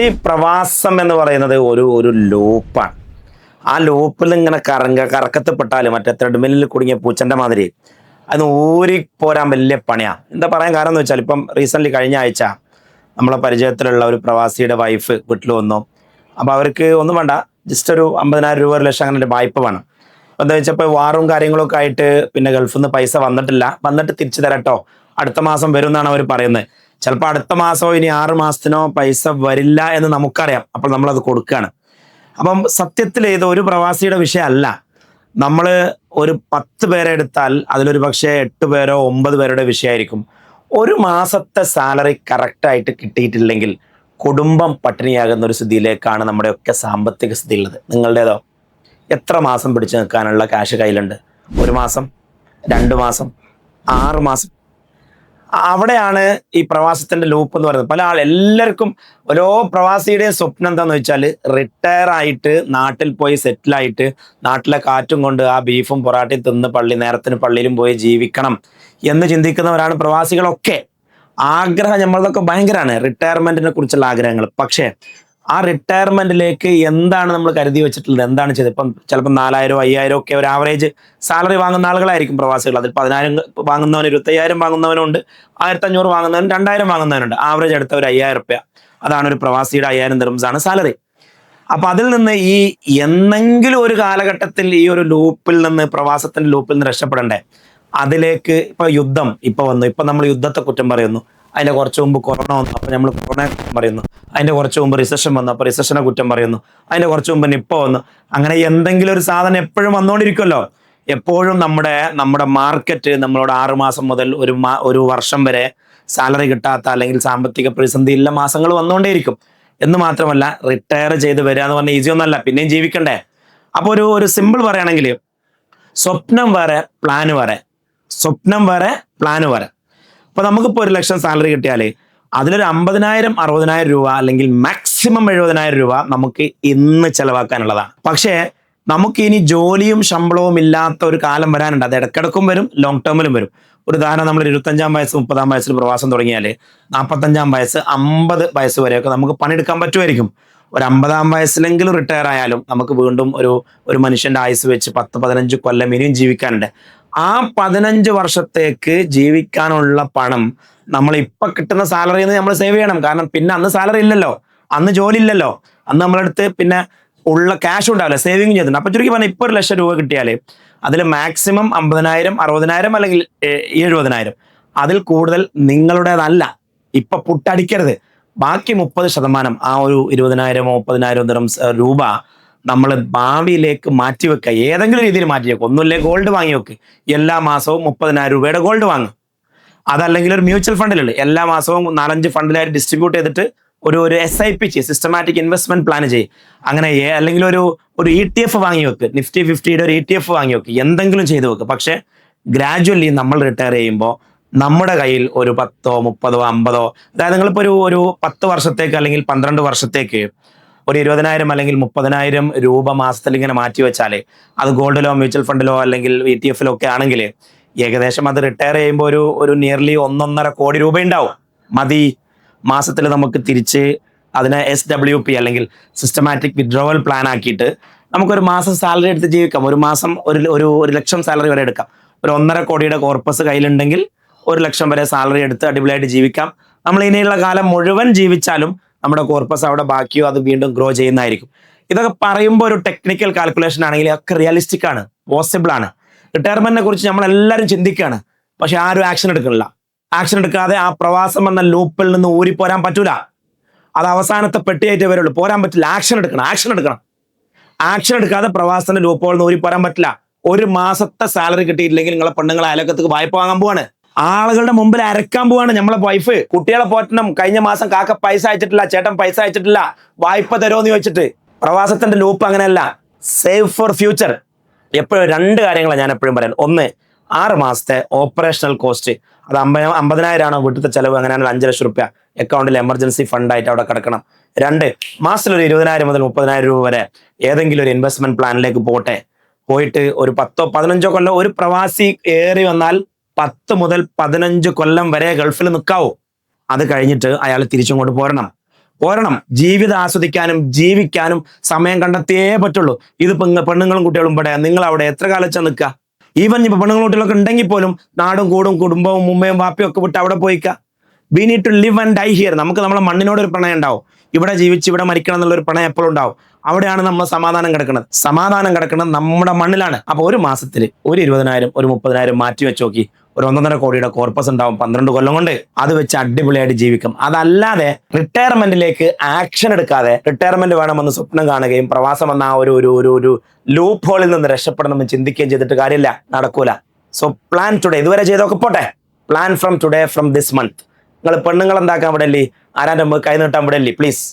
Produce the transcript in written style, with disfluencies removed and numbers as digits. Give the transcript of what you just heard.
ഈ പ്രവാസം എന്ന് പറയുന്നത് ഒരു ലൂപ്പാണ്. ആ ലൂപ്പിൽ ഇങ്ങനെ കറക്കത്തിൽപ്പെട്ടാൽ മറ്റേ ത്രെഡ്മില്ലിൽ കുടുങ്ങിയ പൂച്ചൻ്റെ മാതിരി അത് ഊരി പോരാൻ വലിയ പണിയാണ്. എന്താ പറയാൻ കാരണം എന്ന് വെച്ചാൽ ഇപ്പം റീസെൻ്റ്ലി കഴിഞ്ഞ ആഴ്ച നമ്മളെ പരിചയത്തിലുള്ള ഒരു പ്രവാസിയുടെ വൈഫ് വീട്ടിൽ വന്നു. അപ്പോൾ അവർക്ക് ഒന്നും വേണ്ട, ജസ്റ്റ് ഒരു 50,000 രൂപ 1 ലക്ഷം അങ്ങനെ ഒരു വായ്പ വേണം. അപ്പോൾ എന്താ വെച്ചാൽ ഇപ്പോൾ വാറും കാര്യങ്ങളൊക്കെ ആയിട്ട് പിന്നെ ഗൾഫിൽ നിന്ന് പൈസ വന്നിട്ട് തിരിച്ചു തരട്ടോ, അടുത്ത മാസം വരും എന്നാണ് അവർ പറയുന്നത്. ചിലപ്പോൾ അടുത്ത മാസമോ ഇനി 6 മാസത്തിനോ പൈസ വരില്ല എന്ന് നമുക്കറിയാം. അപ്പോൾ നമ്മളത് കൊടുക്കുകയാണ്. അപ്പം സത്യത്തിൽ ഇത് ഒരു പ്രവാസിയുടെ വിഷയമല്ല. നമ്മൾ ഒരു 10 പേരെ എടുത്താൽ അതിലൊരു പക്ഷേ 8 പേരോ 9 പേരുടെ വിഷയമായിരിക്കും. ഒരു മാസത്തെ സാലറി കറക്റ്റായിട്ട് കിട്ടിയിട്ടില്ലെങ്കിൽ കുടുംബം പട്ടിണിയാകുന്ന ഒരു സ്ഥിതിയിലേക്കാണ് നമ്മുടെയൊക്കെ സാമ്പത്തിക സ്ഥിതി ഉള്ളത്. നിങ്ങളുടേതോ? എത്ര മാസം പിടിച്ചു നിൽക്കാനുള്ള ക്യാഷ് കയ്യിലുണ്ട്? 1 മാസം, 2 മാസം, 6 മാസം? അവിടെയാണ് ഈ പ്രവാസത്തിന്റെ ലൂപ്പ് എന്ന് പറയുന്നത്. എല്ലാവർക്കും ഓരോ പ്രവാസിയുടെയും സ്വപ്നം എന്താന്ന് വെച്ചാൽ റിട്ടയർ ആയിട്ട് നാട്ടിൽ പോയി സെറ്റിലായിട്ട് നാട്ടിലെ കാറ്റും കൊണ്ട് ആ ബീഫും പൊറാട്ടയും തിന്ന് നേരത്തിന് പള്ളിയിലും പോയി ജീവിക്കണം എന്ന് ചിന്തിക്കുന്നവരാണ് പ്രവാസികളൊക്കെ. ആഗ്രഹം നമ്മളതൊക്കെ ഭയങ്കരമാണ്, റിട്ടയർമെന്റിനെ കുറിച്ചുള്ള ആഗ്രഹങ്ങൾ. പക്ഷേ ആ റിട്ടയർമെന്റിലേക്ക് എന്താണ് നമ്മൾ കരുതി വെച്ചിട്ടുള്ളത്, എന്താണ് ചെയ്തത്? ഇപ്പം ചിലപ്പോൾ 4,000 5,000 ഒക്കെ ഒരു ആവറേജ് സാലറി വാങ്ങുന്ന ആളുകളായിരിക്കും പ്രവാസികൾ. അതിൽ 10,000 വാങ്ങുന്നവന് 25,000 വാങ്ങുന്നവനുണ്ട്, 1,500 വാങ്ങുന്നവന് 2,000 വാങ്ങുന്നവനുണ്ട്. ആവറേജ് എടുത്ത ഒരു 5,000 രൂപ, അതാണ് ഒരു പ്രവാസിയുടെ 5,000 ദിർഹംസാണ് സാലറി. അപ്പൊ അതിൽ നിന്ന് ഈ എന്തെങ്കിലും ഒരു കാലഘട്ടത്തിൽ ഈ ഒരു ലൂപ്പിൽ നിന്ന്, പ്രവാസത്തിന്റെ ലൂപ്പിൽ നിന്ന് രക്ഷപ്പെടണ്ടേ? അതിലേക്ക് ഇപ്പൊ യുദ്ധം വന്നു. ഇപ്പൊ നമ്മൾ യുദ്ധത്തെ കുറ്റം പറയുന്നു. അതിന്റെ കുറച്ച് മുമ്പ് കൊറോണ വന്നു, അപ്പൊ നമ്മൾ കൊറോണയെ കുറ്റം പറയുന്നു. അതിന്റെ കുറച്ച് മുമ്പ് റിസഷൻ വന്നു, അപ്പൊ റിസഷനെ കുറ്റം പറയുന്നു. അതിന്റെ കുറച്ച് മുമ്പ് നിപ്പ വന്നു. അങ്ങനെ എന്തെങ്കിലും ഒരു സാധനം എപ്പോഴും വന്നുകൊണ്ടിരിക്കുമല്ലോ. എപ്പോഴും നമ്മുടെ മാർക്കറ്റ് നമ്മളോട് 6 മാസം മുതൽ ഒരു വർഷം വരെ സാലറി കിട്ടാത്ത അല്ലെങ്കിൽ സാമ്പത്തിക പ്രതിസന്ധിയുള്ള മാസങ്ങൾ വന്നുകൊണ്ടേയിരിക്കും. എന്ന് മാത്രമല്ല, റിട്ടയർ ചെയ്ത് വരിക എന്ന് പറഞ്ഞാൽ ഈസി ഒന്നല്ല, പിന്നെയും ജീവിക്കണ്ടേ. അപ്പൊ ഒരു സിമ്പിൾ പറയുകയാണെങ്കിൽ, സ്വപ്നം വേറെ പ്ലാന് വേറെ, സ്വപ്നം വേറെ പ്ലാന് വേറെ. അപ്പൊ നമുക്കിപ്പോൾ 1 ലക്ഷം സാലറി കിട്ടിയാലേ അതിലൊരു 50,000 60,000 രൂപ അല്ലെങ്കിൽ മാക്സിമം 70,000 രൂപ നമുക്ക് ഇന്ന് ചെലവാക്കാനുള്ളതാണ്. പക്ഷേ നമുക്ക് ഇനി ജോലിയും ശമ്പളവും ഇല്ലാത്ത ഒരു കാലം വരാനുണ്ട്. അത് ഇടക്കിടക്കും വരും, ലോങ് ടേമിലും വരും. ഒരു ഉദാഹരണം, നമ്മൾ 25-ാം വയസ്സ് 30-ാം വയസ്സിൽ പ്രവാസം തുടങ്ങിയാൽ 45-ാം വയസ്സ് 50 വയസ്സ് വരെയൊക്കെ നമുക്ക് പണിയെടുക്കാൻ പറ്റുമായിരിക്കും. ഒരു 50-ാം വയസ്സിലെങ്കിലും റിട്ടയർ ആയാലും നമുക്ക് വീണ്ടും ഒരു മനുഷ്യന്റെ ആയുസ് വെച്ച് 10-15 കൊല്ലം ഇനിയും ജീവിക്കാനുണ്ട്. ആ 15 വർഷത്തേക്ക് ജീവിക്കാനുള്ള പണം നമ്മൾ ഇപ്പൊ കിട്ടുന്ന സാലറിയിൽ നിന്ന് നമ്മൾ സേവ് ചെയ്യണം. കാരണം പിന്നെ അന്ന് സാലറി ഇല്ലല്ലോ, അന്ന് ജോലി ഇല്ലല്ലോ, അന്ന് നമ്മളടുത്ത് പിന്നെ ഉള്ള ക്യാഷ് ഉണ്ടാവില്ല, സേവിങ് ചെയ്തിട്ടുണ്ട്. അപ്പൊ ചുരുക്കി പറഞ്ഞാൽ ഇപ്പോൾ 1 ലക്ഷം രൂപ കിട്ടിയാൽ അതിൽ മാക്സിമം 50,000 60,000 അല്ലെങ്കിൽ 70,000, അതിൽ കൂടുതൽ നിങ്ങളുടേതല്ല. ഇപ്പൊ പുട്ടടിക്കരുത്. ബാക്കി 30% ആ ഒരു 20,000 30,000 രൂപ നമ്മൾ ഭാവിയിലേക്ക് മാറ്റിവെക്കുക. ഏതെങ്കിലും രീതിയിൽ മാറ്റി വെക്കുക. ഒന്നുമില്ലേ ഗോൾഡ് വാങ്ങി വെക്ക്. എല്ലാ മാസവും 30,000 രൂപയുടെ ഗോൾഡ് വാങ്ങും. അതല്ലെങ്കിൽ ഒരു മ്യൂച്വൽ ഫണ്ടിലുണ്ട്, എല്ലാ മാസവും 4-5 ഫണ്ടിലായിട്ട് ഡിസ്ട്രിബ്യൂട്ട് ചെയ്തിട്ട് ഒരു SIP ചെയ്യും, സിസ്റ്റമാറ്റിക് ഇൻവെസ്റ്റ്മെന്റ് പ്ലാൻ ചെയ്യും. അങ്ങനെ അല്ലെങ്കിൽ ഒരു ETF വാങ്ങി വെക്ക്, Nifty 50യുടെ ഒരു ETF വാങ്ങി വെക്ക്, എന്തെങ്കിലും ചെയ്തു വെക്ക്. പക്ഷെ ഗ്രാജുവലി നമ്മൾ റിട്ടയർ ചെയ്യുമ്പോൾ നമ്മുടെ കയ്യിൽ ഒരു 10 30 50, അതായത് നിങ്ങളിപ്പോൾ ഒരു 10 വർഷത്തേക്ക് അല്ലെങ്കിൽ 12 വർഷത്തേക്ക് ഒരു 20,000 അല്ലെങ്കിൽ 30,000 രൂപ മാസത്തിൽ ഇങ്ങനെ മാറ്റി വെച്ചാൽ അത് ഗോൾഡിലോ മ്യൂച്വൽ ഫണ്ടിലോ അല്ലെങ്കിൽ ETF-ലോ ഒക്കെ ആണെങ്കിൽ ഏകദേശം അത് റിട്ടയർ ചെയ്യുമ്പോൾ ഒരു നിയർലി 1.5 കോടി രൂപ ഉണ്ടാവും. മതി. മാസത്തിൽ നമുക്ക് തിരിച്ച് അതിനെ SWP അല്ലെങ്കിൽ സിസ്റ്റമാറ്റിക് വിഡ്രോവൽ പ്ലാൻ ആക്കിയിട്ട് നമുക്കൊരു മാസം സാലറി എടുത്ത് ജീവിക്കാം. ഒരു മാസം ഒരു ലക്ഷം സാലറി വരെ എടുക്കാം. ഒരു 1.5 കോടിയുടെ കോർപ്പസ് കയ്യിലുണ്ടെങ്കിൽ 1 ലക്ഷം വരെ സാലറി എടുത്ത് അടിപൊളിയായിട്ട് ജീവിക്കാം. നമ്മൾ ഇനിയുള്ള കാലം മുഴുവൻ ജീവിച്ചാലും നമ്മുടെ കോർപ്പസ് അവിടെ ബാക്കിയോ അത് വീണ്ടും ഗ്രോ ചെയ്യുന്നതായിരിക്കും. ഇതൊക്കെ പറയുമ്പോൾ ഒരു ടെക്നിക്കൽ കാൽക്കുലേഷൻ ആണെങ്കിൽ ഒക്കെ റിയലിസ്റ്റിക് ആണ്, പോസിബിൾ ആണ്. റിട്ടയർമെന്റിനെ കുറിച്ച് നമ്മളെല്ലാവരും ചിന്തിക്കുകയാണ്, പക്ഷെ ആരും ആക്ഷൻ എടുക്കുന്നില്ല. ആക്ഷൻ എടുക്കാതെ ആ പ്രവാസം എന്ന ലൂപ്പിൽ നിന്ന് ഊരിപ്പോരാൻ പറ്റൂല. അത് അവസാനത്തെ പെട്ടിയായിട്ട് വരുള്ളൂ. പോരാൻ പറ്റില്ല. ആക്ഷൻ എടുക്കണം. ആക്ഷൻ എടുക്കാതെ പ്രവാസത്തിന്റെ ലൂപ്പുകളിൽ നിന്ന് ഊരിപ്പോരാൻ പറ്റില്ല. 1 മാസത്തെ സാലറി കിട്ടിയിട്ടില്ലെങ്കിൽ നിങ്ങളെ പെണ്ണുങ്ങളെ അയലക്കത്തേക്ക് വായ്പ വാങ്ങാൻ പോവാണ്, ആളുകളുടെ മുമ്പിൽ അരക്കാൻ പോവാണ്. നമ്മളെ വൈഫ് കുട്ടികളെ പോറ്റണം, കഴിഞ്ഞ മാസം കാക്ക പൈസ അയച്ചിട്ടില്ല, ചേട്ടൻ പൈസ അയച്ചിട്ടില്ല, വായ്പ തരുമോന്ന് ചോദിച്ചിട്ട്. പ്രവാസത്തിന്റെ ലൂപ്പ് അങ്ങനെയല്ല. Save for future. എപ്പോഴും 2 കാര്യങ്ങളാണ് ഞാൻ എപ്പോഴും പറയാൻ. ഒന്ന്, 6 മാസത്തെ ഓപ്പറേഷണൽ കോസ്റ്റ്. അത് 50,000 ആണോ വീട്ടിലത്തെ ചെലവ്, അങ്ങനെയാണെങ്കിൽ 5 ലക്ഷം രൂപ അക്കൗണ്ടിൽ എമർജൻസി ഫണ്ടായിട്ട് അവിടെ കിടക്കണം. 2, മാസത്തിൽ ഒരു 20,000 മുതൽ 30,000 രൂപ വരെ ഏതെങ്കിലും ഒരു ഇൻവെസ്റ്റ്മെന്റ് പ്ലാനിലേക്ക് പോയിട്ട് ഒരു 10 15 കൊല്ലം ഒരു പ്രവാസി ഏറി വന്നാൽ 10 മുതൽ 15 കൊല്ലം വരെ ഗൾഫിൽ നിൽക്കാവൂ. അത് കഴിഞ്ഞിട്ട് അയാൾ തിരിച്ചും കൊണ്ട് പോരണം. പോരണം. ജീവിതം ആസ്വദിക്കാനും ജീവിക്കാനും സമയം കണ്ടെത്തിയേ പറ്റുള്ളൂ. ഇത് പെണ്ണുങ്ങളും കുട്ടികളും ഇവിടെ, നിങ്ങൾ അവിടെ എത്ര കാലം വെച്ചാൽ നിൽക്കുക? ഈവൻ ഇപ്പൊ പെണ്ണുങ്ങളും കുട്ടികളൊക്കെ ഉണ്ടെങ്കിൽ പോലും നാടും കൂടും കുടുംബവും ഉമ്മയും വാപ്പയും ഒക്കെ വിട്ട് അവിടെ പോയിക്ക. We need to live and die here. നമുക്ക് നമ്മളെ മണ്ണിനോട് ഒരു പ്രണയം ഉണ്ടാവും. ഇവിടെ ജീവിച്ച് ഇവിടെ മരിക്കണം എന്നുള്ള ഒരു പ്രണയം എപ്പോഴും ഉണ്ടാവും. അവിടെയാണ് നമ്മൾ സമാധാനം കിടക്കുന്നത്. സമാധാനം കിടക്കുന്നത് നമ്മുടെ മണ്ണിലാണ്. അപ്പൊ ഒരു മാസത്തിൽ ഒരു 20,000 ഒരു 30,000 മാറ്റി വെച്ച് നോക്കി, ഒരു 1.5 കോടിയുടെ കോർപ്പസ് ഉണ്ടാവും 12 കൊല്ലം കൊണ്ട്. അത് വെച്ച് അടിപൊളിയായിട്ട് ജീവിക്കും. അതല്ലാതെ റിട്ടയർമെന്റിലേക്ക് ആക്ഷൻ എടുക്കാതെ റിട്ടയർമെന്റ് വേണമെന്ന് സ്വപ്നം കാണുകയും പ്രവാസം എന്ന ആ ഒരു ലൂപ്പ് ഹോളിൽ നിന്ന് രക്ഷപ്പെടണമെന്ന് ചിന്തിക്കുകയും ചെയ്തിട്ട് കാര്യമില്ല, നടക്കൂല. So plan today. ഇതുവരെ ചെയ്തൊക്കെ പോട്ടെ. Plan from today, from this month. നിങ്ങൾ പെണ്ണുങ്ങൾ എന്താക്കാൻ വിടല്ലേ, ആരാൻ്റെ കൈ നീട്ടാൻ വിടല്ലേ പ്ലീസ്.